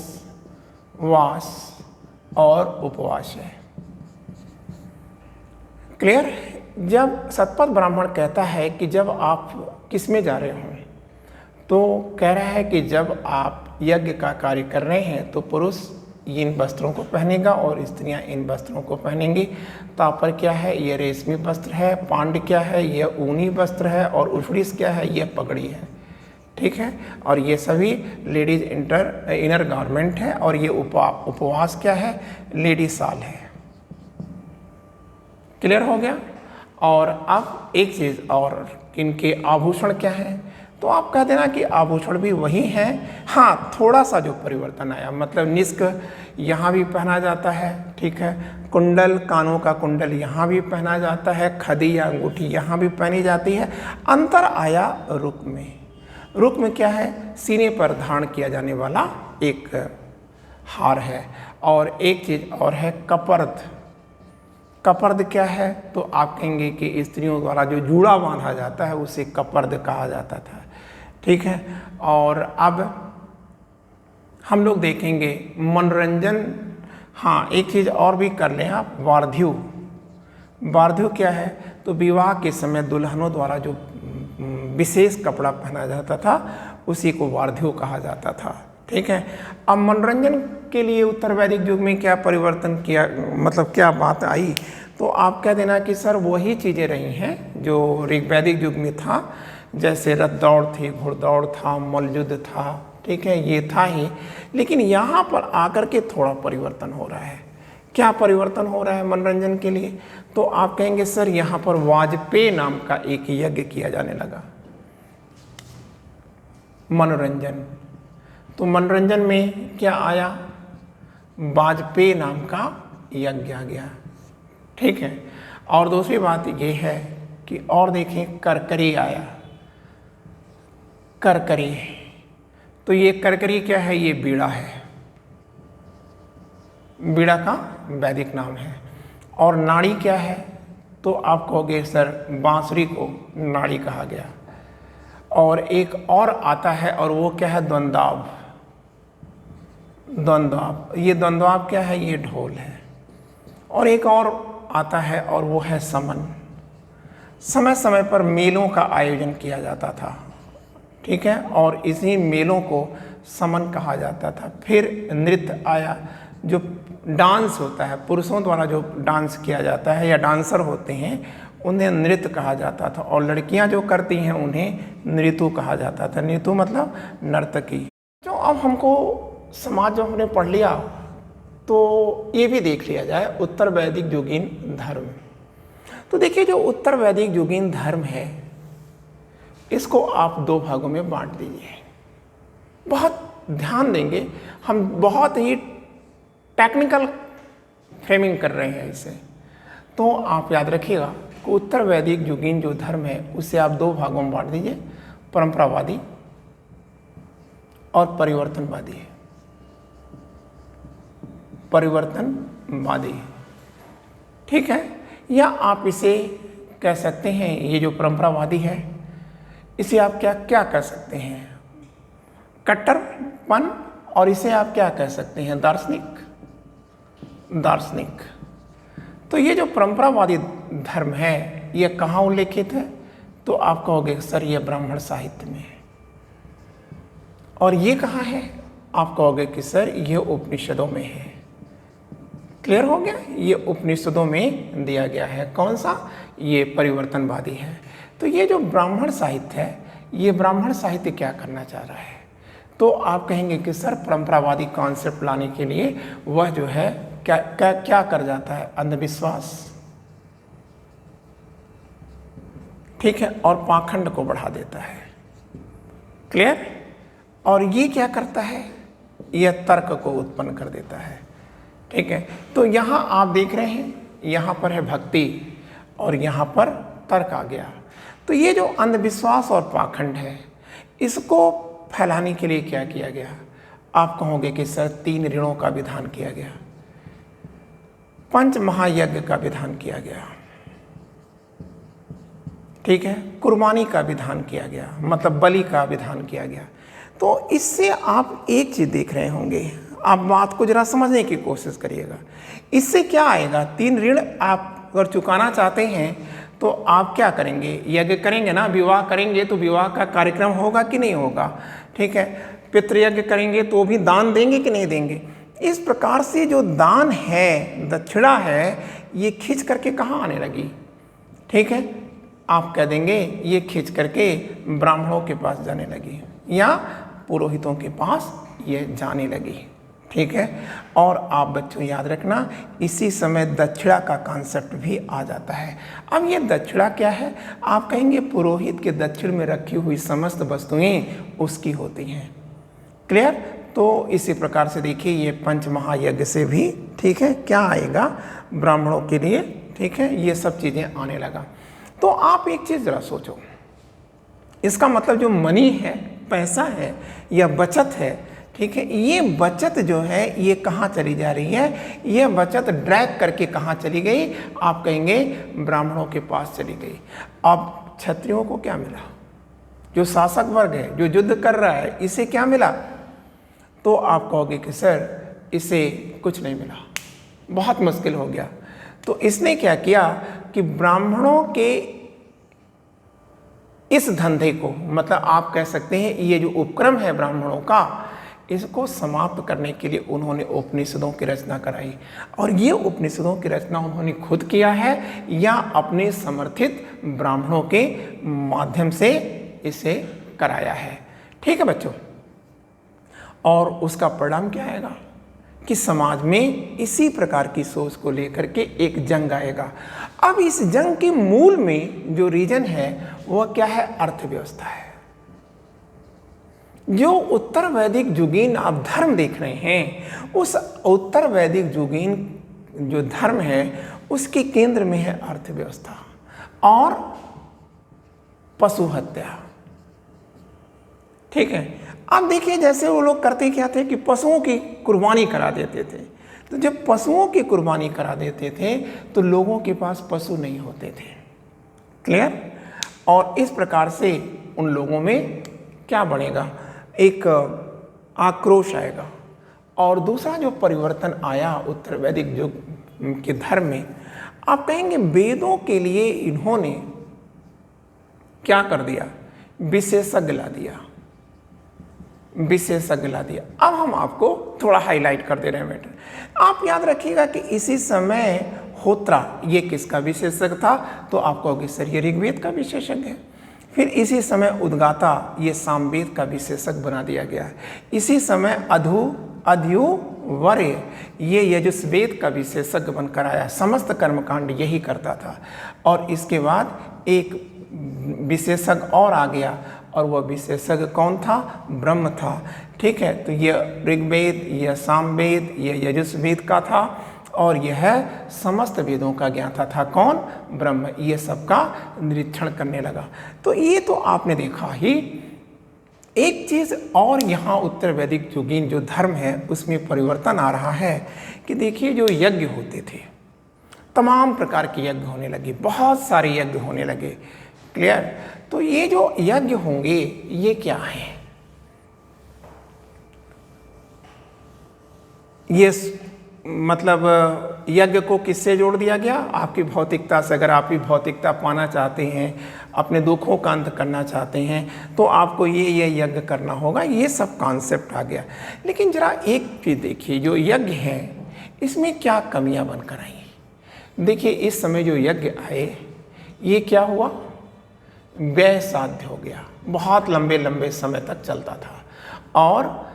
वास और उपवास है। क्लियर? जब शतपथ ब्राह्मण कहता है कि जब आप किस में जा रहे हो, तो कह रहा है कि जब आप यज्ञ का कार्य कर रहे हैं तो पुरुष इन वस्त्रों को पहनेगा और स्त्रियां इन वस्त्रों को पहनेंगी। तापर क्या है? ये रेशमी वस्त्र है। पांड क्या है? ये ऊनी वस्त्र है। और उषडीस क्या है? ये पगड़ी है। ठीक है, और ये सभी लेडीज इनर गारमेंट है। और ये उपवास क्या है? लेडी शाल है। क्लियर हो गया? और अब एक चीज़ और, इनके आभूषण क्या हैं? तो आप कह देना कि आभूषण भी वही हैं, हाँ थोड़ा सा जो परिवर्तन आया, मतलब निष्क यहाँ भी पहना जाता है। ठीक है, कुंडल, कानों का कुंडल यहाँ भी पहना जाता है, खदी या अंगूठी यहाँ भी पहनी जाती है। अंतर आया रुक में। रुक में क्या है? सीने पर धारण किया जाने वाला एक हार है। और एक चीज़ और है कपर्द। कपर्द क्या है? तो आप कहेंगे कि स्त्रियों द्वारा जो जूड़ा बांधा जाता है उसे कपर्द कहा जाता था। ठीक है, और अब हम लोग देखेंगे मनोरंजन। हाँ, एक चीज़ और भी कर लें आप, वार्ध्यू। वार्ध्यू क्या है? तो विवाह के समय दुल्हनों द्वारा जो विशेष कपड़ा पहना जाता था उसी को वार्ध्यू कहा जाता था। ठीक है, अब मनोरंजन के लिए उत्तर वैदिक युग में क्या परिवर्तन किया, मतलब क्या बात आई? तो आप कह देना कि सर वही चीज़ें रही हैं जो ऋग्वैदिक युग में था। जैसे रथ दौड़ थी, घुड़दौड़ था, मल्लयुद्ध था। ठीक है, ये था ही। लेकिन यहाँ पर आकर के थोड़ा परिवर्तन हो रहा है। क्या परिवर्तन हो रहा है मनोरंजन के लिए? तो आप कहेंगे सर यहाँ पर वाजपेय नाम का एक यज्ञ किया जाने लगा, मनोरंजन। तो मनोरंजन में क्या आया? वाजपेय नाम का यज्ञ आ गया। ठीक है, और दूसरी बात ये है कि और देखें करकरी आया। करकरी, तो ये करकरी क्या है? ये बीड़ा है, बीड़ा का वैदिक नाम है। और नाड़ी क्या है? तो आप कहोगे सर बांसुरी को नाड़ी कहा गया। और एक और आता है और वो क्या है, द्वंद्वाब। द्वंद्वाब, ये द्वंद्वाब क्या है, ये ढोल है। और एक और आता है और वो है समन। समय समय पर मेलों का आयोजन किया जाता था, ठीक है, और इसी मेलों को समन कहा जाता था। फिर नृत्य आया, जो डांस होता है, पुरुषों द्वारा जो डांस किया जाता है या डांसर होते हैं उन्हें नृत्य कहा जाता था, और लड़कियां जो करती हैं उन्हें नृत्यु कहा जाता था। नृत्यु मतलब नर्तकी। जो अब हमको समाज जो हमने पढ़ लिया तो ये भी देख लिया जाए उत्तर वैदिक युगीन धर्म। तो देखिए जो उत्तर वैदिक युगीन धर्म है इसको आप दो भागों में बांट दीजिए। बहुत ध्यान देंगे, हम बहुत ही टेक्निकल फ्रेमिंग कर रहे हैं इसे, तो आप याद रखिएगा कि उत्तर वैदिक युगीन जो धर्म है उसे आप दो भागों में बांट दीजिए, परंपरावादी और परिवर्तनवादी। परिवर्तनवादी, ठीक है, या आप इसे कह सकते हैं, ये जो परंपरावादी है इसे आप क्या क्या कह सकते हैं, कट्टरपन, और इसे आप क्या कह सकते हैं, दार्शनिक। दार्शनिक। तो ये जो परंपरावादी धर्म है ये कहाँ उल्लेखित है, तो आप कहोगे सर ये ब्राह्मण साहित्य में है। और ये कहाँ है, आप कहोगे कि सर ये उपनिषदों में है। क्लियर हो गया, ये उपनिषदों में दिया गया है। कौन सा, ये परिवर्तनवादी है। तो ये जो ब्राह्मण साहित्य है, ये ब्राह्मण साहित्य क्या करना चाह रहा है, तो आप कहेंगे कि सर परंपरावादी कॉन्सेप्ट लाने के लिए वह जो है क्या क्या क्या कर जाता है, अंधविश्वास, ठीक है, और पाखंड को बढ़ा देता है। क्लियर। और ये क्या करता है, यह तर्क को उत्पन्न कर देता है, ठीक है। तो यहाँ आप देख रहे हैं, यहाँ पर है भक्ति और यहाँ पर तर्क आ गया। तो ये जो अंधविश्वास और पाखंड है इसको फैलाने के लिए क्या किया गया, आप कहोगे कि सर 3 ऋणों का विधान किया गया, 5 महायज्ञ का विधान किया गया, ठीक है, कुर्बानी का विधान किया गया, मतलब बलि का विधान किया गया। तो इससे आप एक चीज देख रहे होंगे, आप बात को जरा समझने की कोशिश करिएगा। इससे क्या आएगा, 3 ऋण आप अगर चुकाना चाहते हैं तो आप क्या करेंगे, यज्ञ करेंगे ना, विवाह करेंगे तो विवाह का कार्यक्रम होगा कि नहीं होगा, ठीक है, पितृयज्ञ करेंगे तो भी दान देंगे कि नहीं देंगे। इस प्रकार से जो दान है, दक्षिणा है, ये खींच करके कहाँ आने लगी, ठीक है, आप कह देंगे ये खींच करके ब्राह्मणों के पास जाने लगी या पुरोहितों के पास ये जाने लगी, ठीक है। और आप बच्चों याद रखना, इसी समय दक्षिणा का कॉन्सेप्ट भी आ जाता है। अब ये दक्षिणा क्या है, आप कहेंगे पुरोहित के दक्षिण में रखी हुई समस्त वस्तुएं उसकी होती हैं। क्लियर। तो इसी प्रकार से देखिए ये 5 महायज्ञ से भी, ठीक है, क्या आएगा ब्राह्मणों के लिए, ठीक है, ये सब चीज़ें आने लगा। तो आप एक चीज़ ज़रा सोचो, इसका मतलब जो मनी है, पैसा है या बचत है, ठीक है, ये बचत जो है ये कहाँ चली जा रही है, ये बचत ड्रैग करके कहाँ चली गई, आप कहेंगे ब्राह्मणों के पास चली गई। अब क्षत्रियों को क्या मिला, जो शासक वर्ग है, जो युद्ध कर रहा है, इसे क्या मिला, तो आप कहोगे कि सर इसे कुछ नहीं मिला, बहुत मुश्किल हो गया। तो इसने क्या किया कि ब्राह्मणों के इस धंधे को, मतलब आप कह सकते हैं ये जो उपक्रम है ब्राह्मणों का, इसको समाप्त करने के लिए उन्होंने उपनिषदों की रचना कराई। और ये उपनिषदों की रचना उन्होंने खुद किया है या अपने समर्थित ब्राह्मणों के माध्यम से इसे कराया है, ठीक है बच्चों। और उसका परिणाम क्या आएगा कि समाज में इसी प्रकार की सोच को लेकर के एक जंग आएगा। अब इस जंग के मूल में जो रीजन है वह क्या है, अर्थव्यवस्था है। जो उत्तर वैदिक युगीन आप धर्म देख रहे हैं, उस उत्तर वैदिक युगीन जो धर्म है उसके केंद्र में है अर्थव्यवस्था और पशु हत्या, ठीक है। अब देखिए जैसे वो लोग करते क्या थे कि पशुओं की कुर्बानी करा देते थे, तो जब पशुओं की कुर्बानी करा देते थे तो लोगों के पास पशु नहीं होते थे। क्लियर? और इस प्रकार से उन लोगों में क्या बढ़ेगा, एक आक्रोश आएगा। और दूसरा जो परिवर्तन आया उत्तर वैदिक युग के धर्म में, आप कहेंगे वेदों के लिए इन्होंने क्या कर दिया, विशेषज्ञ ला दिया, विशेषज्ञ ला दिया। अब हम आपको थोड़ा हाईलाइट कर दे रहे हैं बेटा। आप याद रखिएगा कि इसी समय होत्रा ये किसका विशेषज्ञ था, तो आपको कहोगे सर ये ऋग्वेद का विशेषज्ञ है। फिर इसी समय उद्गाता ये सामवेद का विशेषज्ञ बना दिया गया है। इसी समय अध्युवर्य ये यजुर्वेद का विशेषज्ञ बनकर आया, समस्त कर्मकांड यही करता था। और इसके बाद एक विशेषज्ञ और आ गया, और वह विशेषज्ञ कौन था, ब्रह्म था। ठीक है, तो यह ऋग्वेद, यह सामवेद, यह यजुर्वेद का था, और यह समस्त वेदों का ज्ञाता था कौन, ब्रह्म। ये सबका निरीक्षण करने लगा। तो ये तो आपने देखा ही। एक चीज़ और यहाँ उत्तर वैदिक युगीन जो धर्म है उसमें परिवर्तन आ रहा है कि देखिए जो यज्ञ होते थे, तमाम प्रकार के यज्ञ होने लगे, बहुत सारे यज्ञ होने लगे। क्लियर? तो ये जो यज्ञ होंगे ये क्या है, ये मतलब यज्ञ को किससे जोड़ दिया गया, आपकी भौतिकता से। अगर आप भी भौतिकता पाना चाहते हैं, अपने दुखों का अंत करना चाहते हैं, तो आपको ये यज्ञ करना होगा। ये सब कॉन्सेप्ट आ गया। लेकिन जरा एक चीज़ देखिए, जो यज्ञ है इसमें क्या कमियां बनकर आई। देखिए इस समय जो यज्ञ आए ये क्या हुआ, व्यय साध्य हो गया, बहुत लंबे लंबे समय तक चलता था, और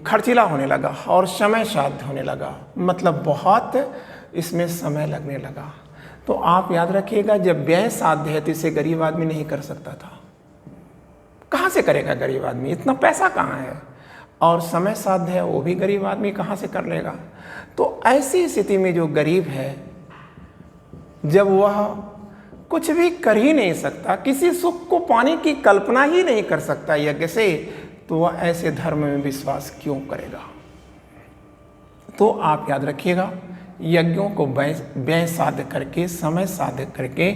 खर्चीला होने लगा और समय साध्य होने लगा, मतलब बहुत इसमें समय लगने लगा। तो आप याद रखिएगा, जब व्यय साध्य है तो इसे गरीब आदमी नहीं कर सकता था। कहाँ से करेगा गरीब आदमी, इतना पैसा कहाँ है। और समय साध्य है, वो भी गरीब आदमी कहाँ से कर लेगा। तो ऐसी स्थिति में जो गरीब है, जब वह कुछ भी कर ही नहीं सकता, किसी सुख को पाने की कल्पना ही नहीं कर सकता यज्ञ से, तो वह ऐसे धर्म में विश्वास क्यों करेगा। तो आप याद रखिएगा, यज्ञों को व्यय साध्य करके, समय साध्य करके,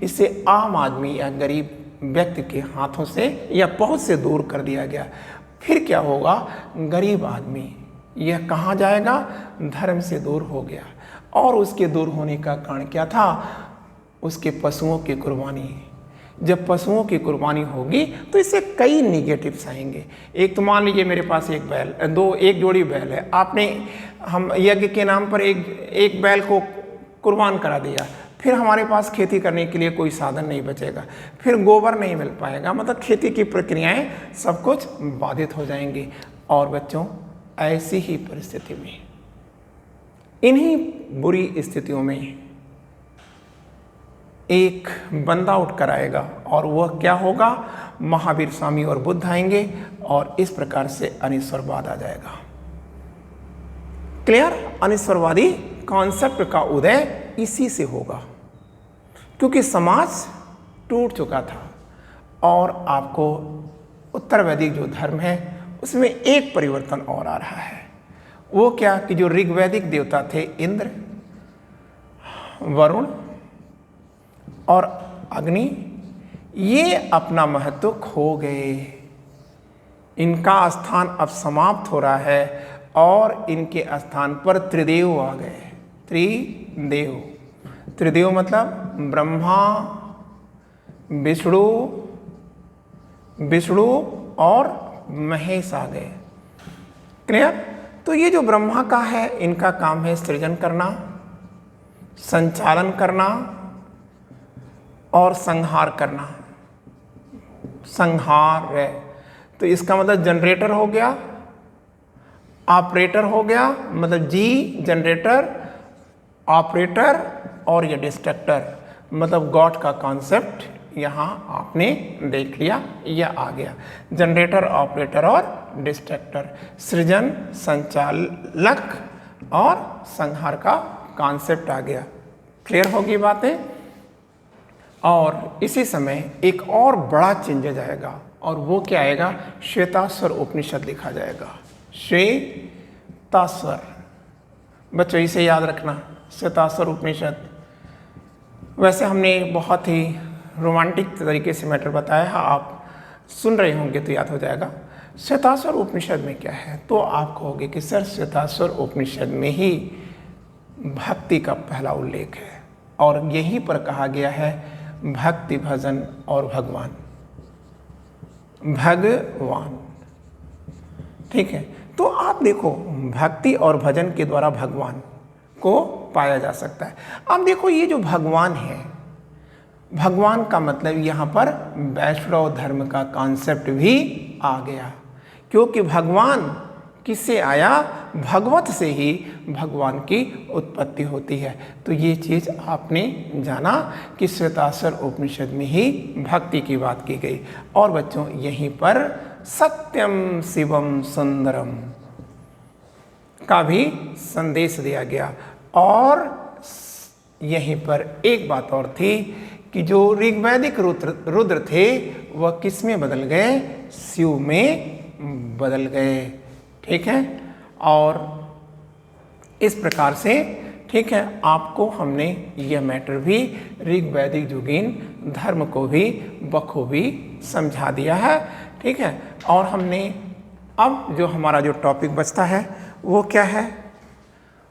इसे आम आदमी या गरीब व्यक्ति के हाथों से या पहुंच से दूर कर दिया गया। फिर क्या होगा, गरीब आदमी यह कहाँ जाएगा, धर्म से दूर हो गया। और उसके दूर होने का कारण क्या था, उसके पशुओं की कुर्बानी। जब पशुओं की कुर्बानी होगी तो इससे कई निगेटिव्स आएंगे। एक तो मान लीजिए मेरे पास एक जोड़ी बैल है, हम यज्ञ के नाम पर एक बैल को कुर्बान करा दिया, फिर हमारे पास खेती करने के लिए कोई साधन नहीं बचेगा, फिर गोबर नहीं मिल पाएगा, मतलब खेती की प्रक्रियाएं सब कुछ बाधित हो जाएंगी। और बच्चों ऐसी ही परिस्थिति में, इन्हीं बुरी स्थितियों में एक बंदा उठकर आएगा, और वह क्या होगा, महावीर स्वामी और बुद्ध आएंगे, और इस प्रकार से अनिश्वरवाद आ जाएगा। क्लियर? अनिश्वरवादी कॉन्सेप्ट का उदय इसी से होगा, क्योंकि समाज टूट चुका था। और आपको उत्तर वैदिक जो धर्म है उसमें एक परिवर्तन और आ रहा है। वो क्या कि जो ऋग्वैदिक देवता थे, इंद्र, वरुण और अग्नि, ये अपना महत्व खो गए। इनका स्थान अब समाप्त हो रहा है, और इनके स्थान पर त्रिदेव आ गए। त्रिदेव मतलब ब्रह्मा, विष्णु और महेश आ गए। क्लियर? तो ये जो ब्रह्मा का है, इनका काम है सृजन करना, संचालन करना और संहार करना। संहार है तो इसका मतलब जनरेटर हो गया, ऑपरेटर हो गया, मतलब जी जनरेटर, ऑपरेटर, और ये डिस्ट्रक्टर, मतलब गॉड का कॉन्सेप्ट यहाँ आपने देख लिया, यह आ गया। जनरेटर, ऑपरेटर और डिस्ट्रक्टर, सृजन, संचालक और संहार का कॉन्सेप्ट आ गया। क्लियर होगी बातें? और इसी समय एक और बड़ा चेंजेज आएगा, और वो क्या आएगा, श्वेताश्वर उपनिषद लिखा जाएगा। श्वेताश्वर, बच्चों इसे याद रखना, श्वेताश्वर उपनिषद। वैसे हमने बहुत ही रोमांटिक तरीके से मैटर बताया है, आप सुन रहे होंगे तो याद हो जाएगा। श्वेताश्वर उपनिषद में क्या है, तो आप कहोगे कि सर श्वेताश्वर उपनिषद में ही भक्ति का पहला उल्लेख है और यहीं पर कहा गया है भक्ति, भजन और भगवान। ठीक है, तो आप देखो भक्ति और भजन के द्वारा भगवान को पाया जा सकता है। अब देखो ये जो भगवान है, भगवान का मतलब यहाँ पर वैष्णव धर्म का कॉन्सेप्ट भी आ गया, क्योंकि भगवान किससे आया, भगवत से ही भगवान की उत्पत्ति होती है। तो ये चीज़ आपने जाना कि श्वेताश्वर उपनिषद में ही भक्ति की बात की गई। और बच्चों यहीं पर सत्यम शिवम सुंदरम का भी संदेश दिया गया। और यहीं पर एक बात और थी कि जो ऋग्वैदिक रुद्र थे वह किस में बदल गए, शिव में बदल गए। ठीक है, और इस प्रकार से ठीक है आपको हमने यह मैटर भी ऋग्वैदिक युगीन धर्म को भी बखूबी समझा दिया है। ठीक है, और हमने अब जो हमारा जो टॉपिक बचता है वो क्या है,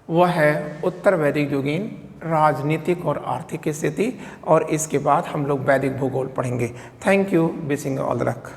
वह है उत्तर वैदिक युगीन राजनीतिक और आर्थिक स्थिति, और इसके बाद हम लोग वैदिक भूगोल पढ़ेंगे। Thank you, wishing all the luck.